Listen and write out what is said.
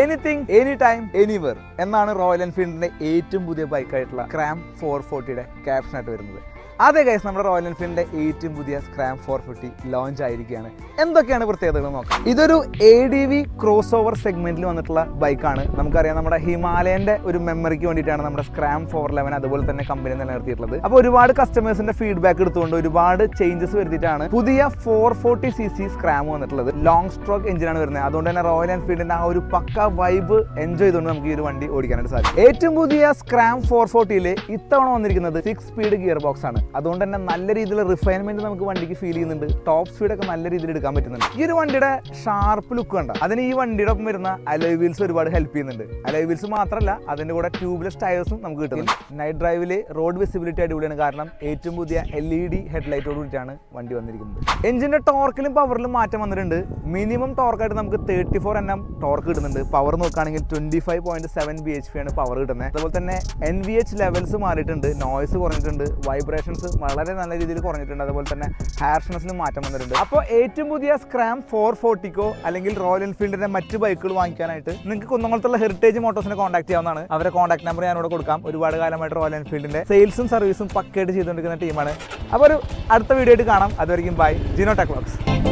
Anything any time anywhere എന്നാണ് royal എൻഫീൽഡിന്റെ ഏറ്റവും പുതിയ ബൈക്കായിട്ടുള്ള സ്ക്രാം 440യുടെ ക്യാപ്ഷനായിട്ട് വരുന്നത്. അതെ ഗൈസ്, നമ്മുടെ റോയൽ എൻഫീൽഡിന്റെ ഏറ്റവും പുതിയ സ്ക്രാം 440 ലോഞ്ച് ആയിരിക്കുകയാണ്. എന്തൊക്കെയാണ് പ്രത്യേകതകൾ നോക്കാം. ഇതൊരു ADV ക്രോസ് ഓവർ സെഗ്മെന്റിൽ വന്നിട്ടുള്ള ബൈക്കാണ്. നമുക്കറിയാം നമ്മുടെ ഹിമാലയന്റെ ഒരു മെമ്മറിക്ക് വേണ്ടിയിട്ടാണ് നമ്മുടെ സ്ക്രാം 411 അതുപോലെ തന്നെ കമ്പനി നിലനിർത്തിയിട്ടുള്ളത്. അപ്പോൾ ഒരുപാട് കസ്റ്റമേഴ്സിന്റെ ഫീഡ്ബാക്ക് എടുത്തുകൊണ്ട് ഒരുപാട് ചേഞ്ചസ് വരുത്തിയിട്ടാണ് പുതിയ 440cc സ്ക്രാം വന്നിട്ടുള്ളത്. ലോങ് സ്ട്രോക്ക് എഞ്ചിനാണ് വരുന്നത്. അതുകൊണ്ട് തന്നെ റോയൽ എൻഫീൽഡിന്റെ ആ ഒരു പക്ക വൈബ് എൻജോയ് ചെയ്തുകൊണ്ട് നമുക്ക് ഈ ഒരു വണ്ടി ഓടിക്കാനായിട്ട് സാധിക്കും. ഏറ്റവും പുതിയ സ്ക്രാം 440ൽ ഇത്തവണ വന്നിരിക്കുന്നത് 6 സ്പീഡ് ഗിയർ ബോക്സ് ആണ്. അതുകൊണ്ട് തന്നെ നല്ല രീതിയിൽ റിഫൈൻമെന്റ് നമുക്ക് വണ്ടിക്ക് ഫീൽ ചെയ്യുന്നുണ്ട്. ടോപ്പ് സ്പീഡൊക്കെ നല്ല രീതിയിൽ എടുക്കാൻ പറ്റുന്നുണ്ട്. ഈ ഒരു വണ്ടിയുടെ ഷാർപ്പ് ലുക്ക് കണ്ട അതിന് ഈ വണ്ടിയുടെ ഒപ്പം വരുന്ന അലോയ് വീൽസ് ഒരുപാട് ഹെൽപ്പ് ചെയ്യുന്നുണ്ട്. അലോയ് വീൽസ് മാത്രമല്ല, അതിന്റെ കൂടെ ട്യൂബ്ലെസ് ടയേഴ്സും നമുക്ക് കിട്ടുന്നുണ്ട്. നൈറ്റ് ഡ്രൈവില് റോഡ് വിസിബിലിറ്റി അടിപൊളിയാണ്. കാരണം ഏറ്റവും പുതിയ LED ഹെഡ്ലൈറ്റോട് കൂടിയിട്ടാണ് വണ്ടി വന്നിരിക്കുന്നത്. എഞ്ചിന്റെ ടോർക്കിലും പവറിലും മാറ്റം വന്നിട്ടുണ്ട്. മിനിമം ടോർക്കായിട്ട് നമുക്ക് 34 Nm ടോർക്ക് കിട്ടുന്നുണ്ട്. പവർ നോക്കുകയാണെങ്കിൽ 25.7 bhp ആണ് പവർ കിട്ടുന്നത്. അതുപോലെ തന്നെ NVH ലെവൽസ് മാറിയിട്ടുണ്ട്. നോയ്സ് കുറഞ്ഞിട്ടുണ്ട്. വൈബ്രേഷൻസ് വളരെ നല്ല രീതിയിൽ കുറഞ്ഞിട്ടുണ്ട്. അതുപോലെ തന്നെ ഹാർഷ്നെസ്സിലും മാറ്റം വന്നിട്ടുണ്ട്. അപ്പോൾ ഏറ്റവും പുതിയ സ്ക്രാം 440ക്കോ അല്ലെങ്കിൽ റോയൽ എൻഫീൽഡിന്റെ മറ്റ് ബൈക്കുകൾ വാങ്ങിക്കാനായിട്ട് നിങ്ങൾക്ക് കുന്നംകുളത്തുള്ള ഹെറിറ്റേജ് മോട്ടോഴ്സിനെ കോൺടാക്ട് ചെയ്യാവുന്നതാണ്. അവരുടെ കോൺടാക്ട് നമ്പർ ഞാനിവിടെ കൊടുക്കാം. ഒരുപാട് കാലമായിട്ട് റോയൽ എൻഫീൽഡിന്റെ സെയിൽസും സർവീസും പക്കയായിട്ട് ചെയ്തുകൊണ്ടിരിക്കുന്ന ടീമാണ്. അപ്പോൾ ഒരു അടുത്ത വീഡിയോ ആയിട്ട് കാണാം. അതുവരെയും ബൈ. Jino tech vlogs.